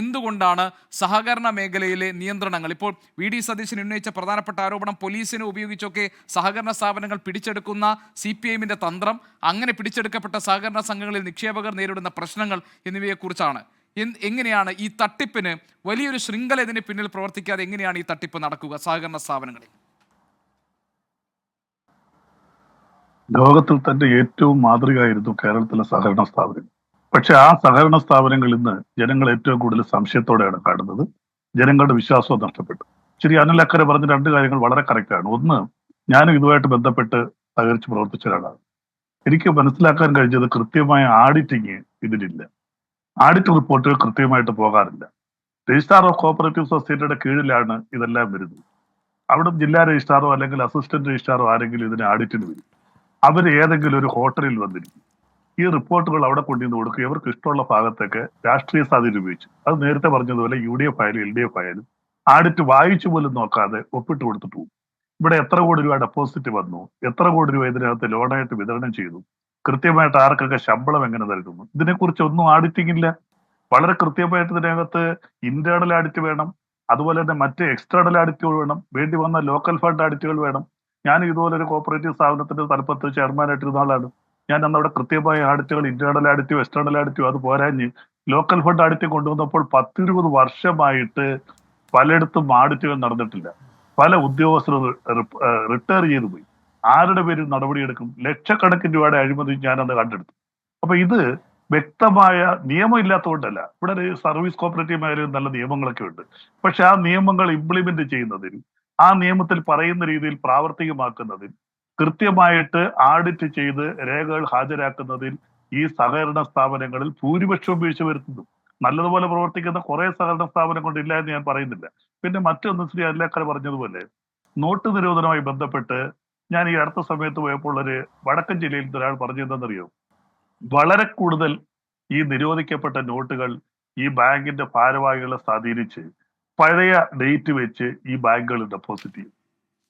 എന്തുകൊണ്ടാണ് സഹകരണ മേഖലയിലെ നിയന്ത്രണങ്ങൾ ഇപ്പോൾ വി ഡി സതീശൻ ഉന്നയിച്ച പ്രധാനപ്പെട്ട ആരോപണം പോലീസിനെ ഉപയോഗിച്ചൊക്കെ സഹകരണ സ്ഥാപനങ്ങൾ പിടിച്ചെടുക്കുന്ന CPIഎമ്മിന്റെ തന്ത്രം, അങ്ങനെ പിടിച്ചെടുക്കപ്പെട്ട സഹകരണ സംഘങ്ങളിൽ നിക്ഷേപകർ നേരിടുന്ന പ്രശ്നങ്ങൾ എന്നിവയെക്കുറിച്ചാണ്. എങ്ങനെയാണ് ഈ തട്ടിപ്പിന് വലിയൊരു ശൃംഖല ഇതിന് പിന്നിൽ പ്രവർത്തിക്കാതെ എങ്ങനെയാണ് ഈ തട്ടിപ്പ് നടക്കുക സഹകരണ സ്ഥാപനങ്ങളിൽ? ലോകത്തിൽ തന്നെ ഏറ്റവും മാതൃകയായിരുന്നു കേരളത്തിലെ സഹകരണ സ്ഥാപനങ്ങൾ. പക്ഷെ ആ സഹകരണ സ്ഥാപനങ്ങൾ ഇന്ന് ജനങ്ങൾ ഏറ്റവും കൂടുതൽ സംശയത്തോടെയാണ് കാണുന്നത്. ജനങ്ങളുടെ വിശ്വാസവും നഷ്ടപ്പെട്ടു. ശരി, അനിൽ അക്കരെ പറഞ്ഞ രണ്ട് കാര്യങ്ങൾ വളരെ കറക്റ്റാണ്. ഒന്ന്, ഞാനും ഇതുമായിട്ട് ബന്ധപ്പെട്ട് സഹകരിച്ച് പ്രവർത്തിച്ച ഒരാളാണ്. എനിക്ക് മനസ്സിലാക്കാൻ കഴിഞ്ഞത് കൃത്യമായ ആഡിറ്റിങ് ഇതിലില്ല. ആഡിറ്റ് റിപ്പോർട്ടുകൾ കൃത്യമായിട്ട് പോകാറില്ല. രജിസ്ട്രാർ ഓഫ് കോഓപ്പറേറ്റീവ് സൊസൈറ്റിയുടെ കീഴിലാണ് ഇതെല്ലാം വരുന്നത്. അവിടെ ജില്ലാ രജിസ്ട്രാറോ അല്ലെങ്കിൽ അസിസ്റ്റന്റ് രജിസ്ട്രാറോ ആരെങ്കിലും ഇതിന് ആഡിറ്റിന് വരും. അവർ ഏതെങ്കിലും ഒരു ഹോട്ടലിൽ വന്നിരിക്കും. ഈ റിപ്പോർട്ടുകൾ അവിടെ കൊണ്ടുവന്ന് കൊടുക്കും. ഇവർക്ക് ഇഷ്ടമുള്ള ഭാഗത്തൊക്കെ രാഷ്ട്രീയ സാധ്യത ഉപയോഗിച്ചു, അത് നേരത്തെ പറഞ്ഞതുപോലെ UDF ആയാലും LDF ആയാലും ആഡിറ്റ് വായിച്ചു പോലും നോക്കാതെ ഒപ്പിട്ട് കൊടുത്തിട്ട് പോകും. ഇവിടെ എത്ര കോടി രൂപ ഡെപ്പോസിറ്റ് വന്നു, എത്ര കോടി രൂപ ഇതിനകത്ത് ലോണായിട്ട് വിതരണം ചെയ്തു, കൃത്യമായിട്ട് ആർക്കൊക്കെ ശമ്പളം എങ്ങനെ നൽകുന്നു, ഇതിനെക്കുറിച്ച് ഒന്നും ആഡിറ്റിംഗ് ഇല്ല. വളരെ കൃത്യമായിട്ട് ഇതിനകത്ത് ഇന്റേണൽ ആഡിറ്റ് വേണം, അതുപോലെ തന്നെ മറ്റ് എക്സ്റ്റേണൽ ആഡിറ്റുകൾ വേണം, വേണ്ടി വന്ന ലോക്കൽ ഫണ്ട് ആഡിറ്റുകൾ വേണം. ഞാൻ ഇതുപോലെ ഒരു കോപ്പറേറ്റീവ് സ്ഥാപനത്തിന്റെ തലപ്പത്ത് ചെയർമാനായിട്ടിരുന്ന ആളാണ്. ഞാൻ അന്ന് അവിടെ കൃത്യമായ ആഡിറ്റുകൾ, ഇന്റേണൽ ആഡിറ്റോ എക്സ്റ്റേണൽ ആഡിറ്റോ അത് പോരാഞ്ഞ് ലോക്കൽ ഫണ്ട് ആഡിറ്റ് കൊണ്ടുവന്നപ്പോൾ 10-20 വർഷമായിട്ട് പലയിടത്തും ആഡിറ്റുകൾ നടന്നിട്ടില്ല. പല ഉദ്യോഗസ്ഥർ റിട്ടയർ ചെയ്തു പോയി. ആരുടെ പേരിൽ നടപടിയെടുക്കും? ലക്ഷക്കണക്കിന് രൂപയുടെ അഴിമതി ഞാൻ അന്ന് കണ്ടെടുത്തു. അപ്പൊ ഇത് വ്യക്തമായ നിയമം ഇല്ലാത്തതുകൊണ്ടല്ല. ഇവിടെ ഒരു സർവീസ് കോപ്പറേറ്റീവ് മേഖലയിൽ നല്ല നിയമങ്ങളൊക്കെ ഉണ്ട്. പക്ഷെ ആ നിയമങ്ങൾ ഇംപ്ലിമെന്റ് ചെയ്യുന്നതിൽ, ആ നിയമത്തിൽ പറയുന്ന രീതിയിൽ പ്രാവർത്തികമാക്കുന്നതിൽ, കൃത്യമായിട്ട് ആഡിറ്റ് ചെയ്ത് രേഖകൾ ഹാജരാക്കുന്നതിൽ ഈ സഹകരണ സ്ഥാപനങ്ങളിൽ ഭൂരിപക്ഷവും വീഴ്ച വരുത്തുന്നു. നല്ലതുപോലെ പ്രവർത്തിക്കുന്ന കുറെ സഹകരണ സ്ഥാപനങ്ങൾ ഇല്ല എന്ന് ഞാൻ പറയുന്നില്ല. പിന്നെ മറ്റൊന്ന്, ശ്രീ അനിലക്കര പറഞ്ഞതുപോലെ നോട്ട് നിരോധനവുമായി ബന്ധപ്പെട്ട് ഞാൻ ഈ അടുത്ത സമയത്ത് പോയപ്പോൾ ഒരു വടക്കൻ ജില്ലയിൽ ഒരാൾ പറഞ്ഞതെന്നറിയോ, വളരെ കൂടുതൽ ഈ നിരോധിക്കപ്പെട്ട നോട്ടുകൾ ഈ ബാങ്കിന്റെ ഭാരവാഹികളെ സ്വാധീനിച്ച് പഴയ ഡേറ്റ് വെച്ച് ഈ ബാങ്കുകളിൽ ഡെപ്പോസിറ്റ് ചെയ്യും.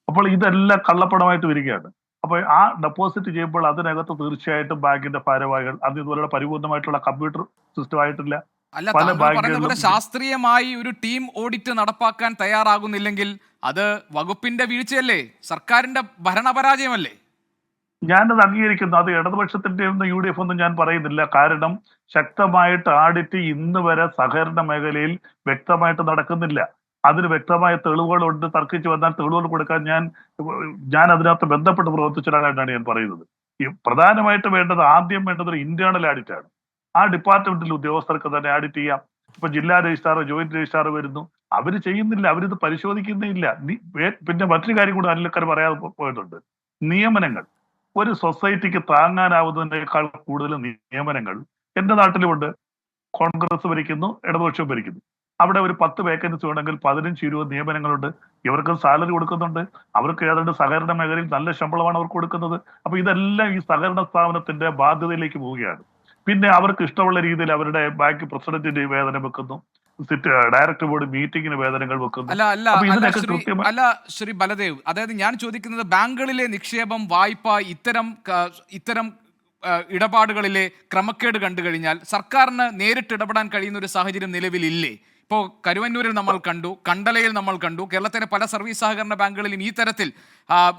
അപ്പോൾ ഇതെല്ലാം കള്ളപ്പണമായിട്ട് വരികയാണ്. അപ്പോൾ ആ ഡെപ്പോസിറ്റ് ചെയ്യുമ്പോൾ അതിനകത്ത് തീർച്ചയായിട്ടും ബാങ്കിന്റെ ഭാരവാഹികൾ, അത് ഇതുപോലുള്ള പരിപൂർണമായിട്ടുള്ള കമ്പ്യൂട്ടർ സിസ്റ്റം ആയിട്ടില്ല. അല്ല, പല താങ്കൾ പറയുന്ന പോലെ ബാങ്കുകളിലും ശാസ്ത്രീയമായി ഒരു ടീം ഓഡിറ്റ് നടപ്പാക്കാൻ തയ്യാറാകുന്നില്ലെങ്കിൽ അത് വകുപ്പിന്റെ വീഴ്ചയല്ലേ, സർക്കാരിന്റെ ഭരണപരാജയമല്ലേ? ഞാനത് അംഗീകരിക്കുന്നു. അത് ഇടതുപക്ഷത്തിന്റെ ഒന്നും UDF ഒന്നും ഞാൻ പറയുന്നില്ല. കാരണം ശക്തമായിട്ട് ആഡിറ്റ് ഇന്ന് വരെ സഹകരണ മേഖലയിൽ വ്യക്തമായിട്ട് നടക്കുന്നില്ല. അതിന് വ്യക്തമായ തെളിവുകളുണ്ട്. തർക്കിച്ച് വന്നാൽ തെളിവുകൾ കൊടുക്കാൻ ഞാൻ അതിനകത്ത് ബന്ധപ്പെട്ട് പ്രവർത്തിച്ചതാണ് ഞാൻ പറയുന്നത്. ഈ പ്രധാനമായിട്ട് വേണ്ടത്, ആദ്യം വേണ്ടത് ഒരു ഇന്റേണൽ ആഡിറ്റ് ആണ്. ആ ഡിപ്പാർട്ട്മെന്റിൽ ഉദ്യോഗസ്ഥർക്ക് തന്നെ ആഡിറ്റ് ചെയ്യാം. ഇപ്പൊ ജില്ലാ രജിസ്ട്രാറോ ജോയിന്റ് രജിസ്ട്രാറോ വരുന്നു, അവര് ചെയ്യുന്നില്ല, അവരിത് പരിശോധിക്കുന്നേ ഇല്ല. പിന്നെ മറ്റൊരു കാര്യം കൂടെ അനിലക്കർ പറയാതെ പോയിട്ടുണ്ട്. നിയമനങ്ങൾ ഒരു സൊസൈറ്റിക്ക് താങ്ങാനാവുന്നതിനേക്കാൾ കൂടുതൽ നിയമനങ്ങൾ എന്റെ നാട്ടിലുമുണ്ട്. കോൺഗ്രസ് ഭരിക്കുന്നു, ഇടതുപക്ഷം ഭരിക്കുന്നു. അവിടെ ഒരു 10 വേക്കൻസി ഉണ്ടെങ്കിൽ 15-20 നിയമനങ്ങളുണ്ട്. ഇവർക്ക് സാലറി കൊടുക്കുന്നുണ്ട്. അവർക്ക് ഏതാണ്ട് സഹകരണ മേഖലയിൽ നല്ല ശമ്പളമാണ് അവർക്ക് കൊടുക്കുന്നത്. അപ്പൊ ഇതെല്ലാം ഈ സഹകരണ സ്ഥാപനത്തിന്റെ ബാധ്യതയിലേക്ക് പോവുകയാണ്. പിന്നെ അവർക്ക് ഇഷ്ടമുള്ള രീതിയിൽ അവരുടെ ബാങ്ക് പ്രസിഡന്റിന്റെ വേതനം വെക്കുന്നു, ഡയറക്ടർ ബോർഡ് മീറ്റിംഗിന് വേതനങ്ങൾ വെക്കുന്നു. അല്ല അല്ല അപ്പൊ അല്ല ഇതിനൊക്കെ ശ്രീ കൃത്യമായി അല്ല ശ്രീ ബലദേവ്, അതായത് ഞാൻ ചോദിക്കുന്നത് ബാങ്കുകളിലെ നിക്ഷേപം, വായ്പ, ഇത്തരം ഇടപാടുകളിലെ ക്രമക്കേട് കണ്ടു കഴിഞ്ഞാൽ സർക്കാരിന് നേരിട്ട് ഇടപെടാൻ കഴിയുന്ന ഒരു സാഹചര്യം നിലവിലില്ലേ? ഇപ്പോൾ കരുവന്നൂരിൽ നമ്മൾ കണ്ടു, കണ്ടലയിൽ നമ്മൾ കണ്ടു, കേരളത്തിലെ പല സർവീസ് സഹകരണ ബാങ്കുകളിലും ഈ തരത്തിൽ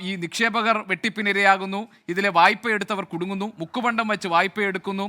ഈ നിക്ഷേപകർ വെട്ടിപ്പിനിരയാകുന്നു, ഇതിലെ വായ്പ എടുത്തവർ കുടുങ്ങുന്നു, മുക്കുപണ്ടം വെച്ച് വായ്പ എടുക്കുന്നു,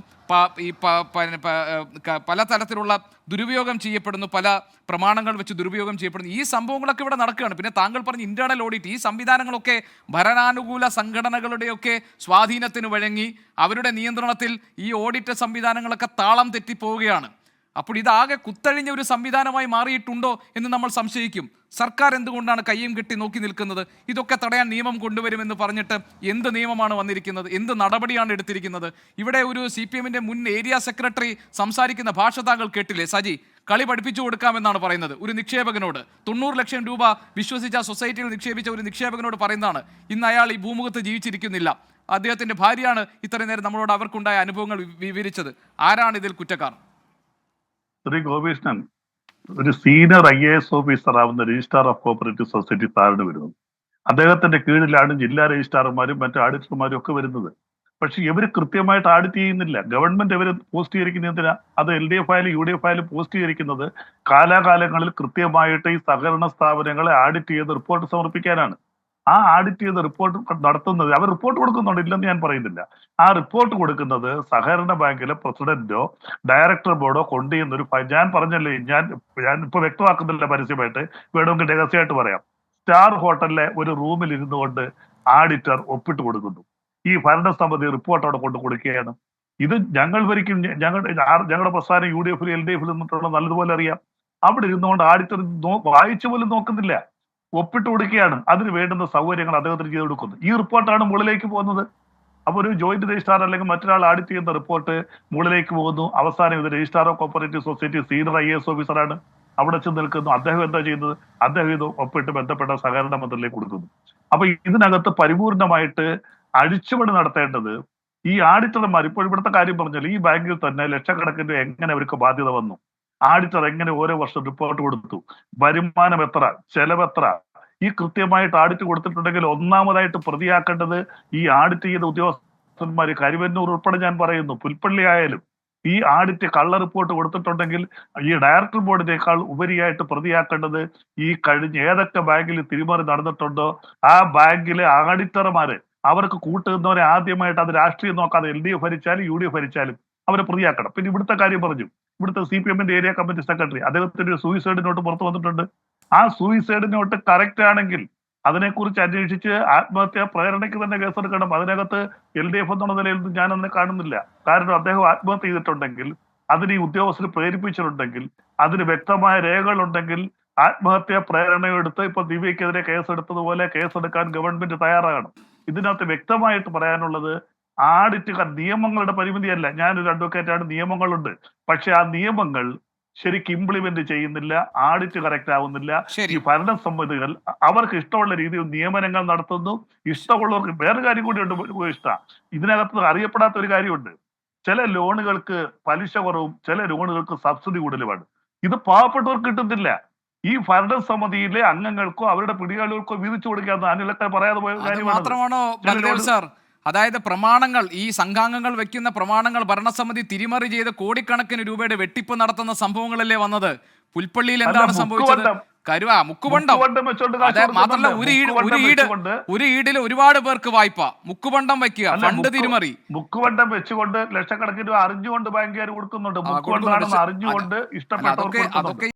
പല തരത്തിലുള്ള ദുരുപയോഗം ചെയ്യപ്പെടുന്നു, പല പ്രമാണങ്ങൾ വെച്ച് ദുരുപയോഗം ചെയ്യപ്പെടുന്നു. ഈ സംഭവങ്ങളൊക്കെ ഇവിടെ നടക്കുകയാണ്. പിന്നെ താങ്കൾ പറഞ്ഞ ഇന്റേണൽ ഓഡിറ്റ്, ഈ സംവിധാനങ്ങളൊക്കെ ഭരണാനുകൂല സംഘടനകളുടെയൊക്കെ സ്വാധീനത്തിന് വഴങ്ങി അവരുടെ നിയന്ത്രണത്തിൽ ഈ ഓഡിറ്റ് സംവിധാനങ്ങളൊക്കെ താളം തെറ്റിപ്പോവുകയാണ്. അപ്പോൾ ഇതാകെ കുത്തഴിഞ്ഞ ഒരു സംവിധാനമായി മാറിയിട്ടുണ്ടോ എന്ന് നമ്മൾ സംശയിക്കും. സർക്കാർ എന്തുകൊണ്ടാണ് കയ്യും കെട്ടി നോക്കി നിൽക്കുന്നത്? ഇതൊക്കെ തടയാൻ നിയമം കൊണ്ടുവരുമെന്ന് പറഞ്ഞിട്ട് എന്ത് നിയമമാണ് വന്നിരിക്കുന്നത്? എന്ത് നടപടിയാണ് എടുത്തിരിക്കുന്നത്? ഇവിടെ ഒരു CPMന്റെ മുൻ ഏരിയ സെക്രട്ടറി സംസാരിക്കുന്ന ഭാഷ താങ്കൾ കേട്ടില്ലേ? സജി, കളി പഠിപ്പിച്ചു കൊടുക്കാമെന്നാണ് പറയുന്നത് ഒരു നിക്ഷേപകനോട്. 90 ലക്ഷം രൂപ വിശ്വസിച്ച സൊസൈറ്റിയിൽ നിക്ഷേപിച്ച ഒരു നിക്ഷേപകനോട് പറയുന്നതാണ്, ഇന്ന് അയാൾ ഈ ഭൂമുഖത്ത് ജീവിച്ചിരിക്കുന്നില്ല, അദ്ദേഹത്തിന്റെ ഭാര്യയാണ് ഇത്രയും നേരം നമ്മളോട് അവർക്കുണ്ടായ അനുഭവങ്ങൾ വിവരിച്ചത്. ആരാണ് ഇതിൽ കുറ്റക്കാർ? ശ്രീ ഗോപീഷ്ണൻ ഒരു സീനിയർ IAS ഓഫീസർ ആവുന്ന രജിസ്ട്രാർ ഓഫ് കോഓപ്പറേറ്റീവ് സൊസൈറ്റി താഴ്ന്നു വരുന്നത്. അദ്ദേഹത്തിന്റെ കീഴിലാണ് ജില്ലാ രജിസ്ട്രാർമാരും മറ്റു ഓഡിറ്റർമാരും ഒക്കെ വരുന്നത്. പക്ഷെ ഇവർ കൃത്യമായിട്ട് ആഡിറ്റ് ചെയ്യുന്നില്ല. ഗവൺമെന്റ് ഇവർ പോസ്റ്റീകരിക്കുന്ന എന്തിനാ? അത് LDF ആയാലും UDF ആയാലും പോസ്റ്റീകരിക്കുന്നത് കാലാകാലങ്ങളിൽ കൃത്യമായിട്ട് ഈ സഹകരണ സ്ഥാപനങ്ങളെ ആഡിറ്റ് ചെയ്ത് റിപ്പോർട്ട് സമർപ്പിക്കാനാണ്. ആ ആഡിറ്റ് ചെയ്ത റിപ്പോർട്ട് നടത്തുന്നത് അവർ റിപ്പോർട്ട് കൊടുക്കുന്നുണ്ട്, ഇല്ലെന്ന് ഞാൻ പറയുന്നില്ല. ആ റിപ്പോർട്ട് കൊടുക്കുന്നത് സഹകരണ ബാങ്കിലെ പ്രസിഡന്റോ ഡയറക്ടർ ബോർഡോ കൊണ്ടുചെന്നൊരു ഞാൻ പറഞ്ഞല്ലേ, ഞാൻ ഇപ്പൊ വ്യക്തമാക്കുന്നില്ല പരസ്യമായിട്ട്, വേണമെങ്കിൽ രഹസ്യമായിട്ട് പറയാം. സ്റ്റാർ ഹോട്ടലിലെ ഒരു റൂമിൽ ഇരുന്നുകൊണ്ട് ആഡിറ്റർ ഒപ്പിട്ട് കൊടുക്കുന്നു. ഈ ഭരണസമിതി റിപ്പോർട്ട് അവിടെ കൊണ്ട് കൊടുക്കുകയാണ്. ഇത് ഞങ്ങൾ ഭരിക്കും, ഞങ്ങളുടെ പ്രസ്ഥാനം UDF LDF നിന്നിട്ടുള്ള നല്ലതുപോലെ അറിയാം. അവിടെ ഇരുന്നുകൊണ്ട് ആഡിറ്റർ വായിച്ചു പോലും നോക്കുന്നില്ല, ഒപ്പിട്ട് കൊടുക്കുകയാണ്. അതിന് വേണ്ടുന്ന സൗകര്യങ്ങൾ അദ്ദേഹത്തിന് ചെയ്ത് കൊടുക്കുന്നു. ഈ റിപ്പോർട്ടാണ് മുകളിലേക്ക് പോകുന്നത്. അപ്പൊ ഒരു ജോയിന്റ് രജിസ്ട്രാർ അല്ലെങ്കിൽ മറ്റൊരാൾ ആഡിറ്റ് ചെയ്യുന്ന റിപ്പോർട്ട് മുകളിലേക്ക് പോകുന്നു. അവസാനം ഇത് registrar of cooperative society senior IAS ഓഫീസറാണ് അവിടെ ചെന്ന് നിൽക്കുന്നു. അദ്ദേഹം എന്താ ചെയ്യുന്നത്? അദ്ദേഹം ഇത് ഒപ്പിട്ട് ബന്ധപ്പെട്ട സഹകരണ മന്ത്രിയിലേക്ക് കൊടുക്കുന്നു. അപ്പൊ ഇതിനകത്ത് പരിപൂർണമായിട്ട് അഴിച്ചുപണി നടത്തേണ്ടത് ഈ ആഡിറ്റർമാർ. ഇപ്പോൾ ഇവിടുത്തെ കാര്യം പറഞ്ഞാൽ ഈ ബാങ്കിൽ തന്നെ ലക്ഷക്കണക്കിന് എങ്ങനെ അവർക്ക് ബാധ്യത വന്നു, ആഡിറ്റർ എങ്ങനെ ഓരോ വർഷം റിപ്പോർട്ട് കൊടുത്തു, വരുമാനം എത്ര, ചെലവെത്ര, ഈ കൃത്യമായിട്ട് ആഡിറ്റ് കൊടുത്തിട്ടുണ്ടെങ്കിൽ ഒന്നാമതായിട്ട് പ്രതിയാക്കേണ്ടത് ഈ ആഡിറ്റ് ചെയ്ത ഉദ്യോഗസ്ഥന്മാര്. കരുവന്നൂർ ഉൾപ്പെടെ ഞാൻ പറയുന്നു, പുൽപ്പള്ളി ആയാലും ഈ ആഡിറ്റ് കള്ള റിപ്പോർട്ട് കൊടുത്തിട്ടുണ്ടെങ്കിൽ ഈ ഡയറക്ടർ ബോർഡിനേക്കാൾ ഉപരിയായിട്ട് പ്രതിയാക്കേണ്ടത് ഈ കഴിഞ്ഞ ഏതൊക്കെ ബാങ്കിൽ തിരിമറി നടന്നിട്ടുണ്ടോ ആ ബാങ്കിലെ ആഡിറ്റർമാര്, അവർക്ക് കൂട്ടുന്നവരെ ആദ്യമായിട്ട് അത് രാഷ്ട്രീയം നോക്കാതെ LDF ഭരിച്ചാലും UDF ഭരിച്ചാലും അവരെ പ്രതിയാക്കണം. പിന്നെ ഇവിടുത്തെ കാര്യം പറഞ്ഞു, ഇവിടുത്തെ CPM ഏരിയ കമ്മിറ്റി സെക്രട്ടറി, അദ്ദേഹത്തിന്റെ ഒരു സൂയിസൈഡ് നോട്ട് പുറത്തു വന്നിട്ടുണ്ട്. ആ സൂയിസൈഡ് നോട്ട് കറക്റ്റ് ആണെങ്കിൽ അതിനെക്കുറിച്ച് അന്വേഷിച്ച് ആത്മഹത്യാ പ്രേരണയ്ക്ക് തന്നെ കേസെടുക്കണം. അതിനകത്ത് LDF എന്നുള്ള നിലയിൽ ഞാൻ അന്ന് കാണുന്നില്ല. കാരണം അദ്ദേഹം ആത്മഹത്യ ചെയ്തിട്ടുണ്ടെങ്കിൽ, അതിന് ഈ ഉദ്യോഗസ്ഥർ പ്രേരിപ്പിച്ചിട്ടുണ്ടെങ്കിൽ, അതിന് വ്യക്തമായ രേഖകളുണ്ടെങ്കിൽ ആത്മഹത്യാ പ്രേരണയെടുത്ത് ഇപ്പൊ ദിവ്യക്കെതിരെ കേസെടുത്തതുപോലെ കേസെടുക്കാൻ ഗവൺമെന്റ് തയ്യാറാകണം. ഇതിനകത്ത് വ്യക്തമായിട്ട് പറയാനുള്ളത്, ആഡിറ്റുകാർ നിയമങ്ങളുടെ പരിമിതിയല്ല. ഞാനൊരു അഡ്വക്കേറ്റാണ്, നിയമങ്ങളുണ്ട്. പക്ഷെ ആ നിയമങ്ങൾ ശരിക്കും ഇംപ്ലിമെന്റ് ചെയ്യുന്നില്ല, ആഡിറ്റ് കറക്റ്റ് ആവുന്നില്ല. ഈ ഭരണസമിതികൾ അവർക്ക് ഇഷ്ടമുള്ള രീതിയിൽ നിയമനങ്ങൾ നടത്തുന്നു. ഇഷ്ടമുള്ളവർക്ക് വേറെ കാര്യം കൂടിയുണ്ട്. ഇതിനകത്ത് അറിയപ്പെടാത്ത ഒരു കാര്യമുണ്ട്. ചില ലോണുകൾക്ക് പലിശ കുറവും ചില ലോണുകൾക്ക് സബ്സിഡി കൂടുതലുമാണ്. ഇത് പാവപ്പെട്ടവർക്ക് കിട്ടുന്നില്ല. ഈ ഭരണസമിതിയിലെ അംഗങ്ങൾക്കോ അവരുടെ പിടിയാളുകൾക്കോ വീതിച്ചു കൊടുക്കാത്ത അനിലൊക്കെ പറയാതെ പോയ മാത്രമാണോ ബൽദേവ് സാർ? അതായത് പ്രമാണങ്ങൾ, ഈ സംഘാംഗങ്ങൾ വെക്കുന്ന പ്രമാണങ്ങൾ ഭരണസമിതി തിരിമറി ചെയ്ത് കോടിക്കണക്കിന് രൂപയുടെ വെട്ടിപ്പ് നടത്തുന്ന സംഭവങ്ങളല്ലേ വന്നത്? പുൽപ്പള്ളിയിൽ എന്താണ് സംഭവിച്ചത്? മുക്കുപണ്ടം. അതെ, മാത്രമല്ല ഒരു ഈടിൽ ഒരുപാട് പേർക്ക് വായ്പ, മുക്കുപണ്ടം വെക്കുക, ഫണ്ട് തിരിമറി. മുക്കുപണ്ടം വെച്ചുകൊണ്ട് ലക്ഷക്കണക്കിന് അറിഞ്ഞുകൊണ്ട് ബാങ്കുകാർ കൊടുക്കുന്നുണ്ട്. മുക്കുപണ്ടമാണെന്ന് അറിഞ്ഞുകൊണ്ട് ഇഷ്ടപ്പെട്ടവർക്ക്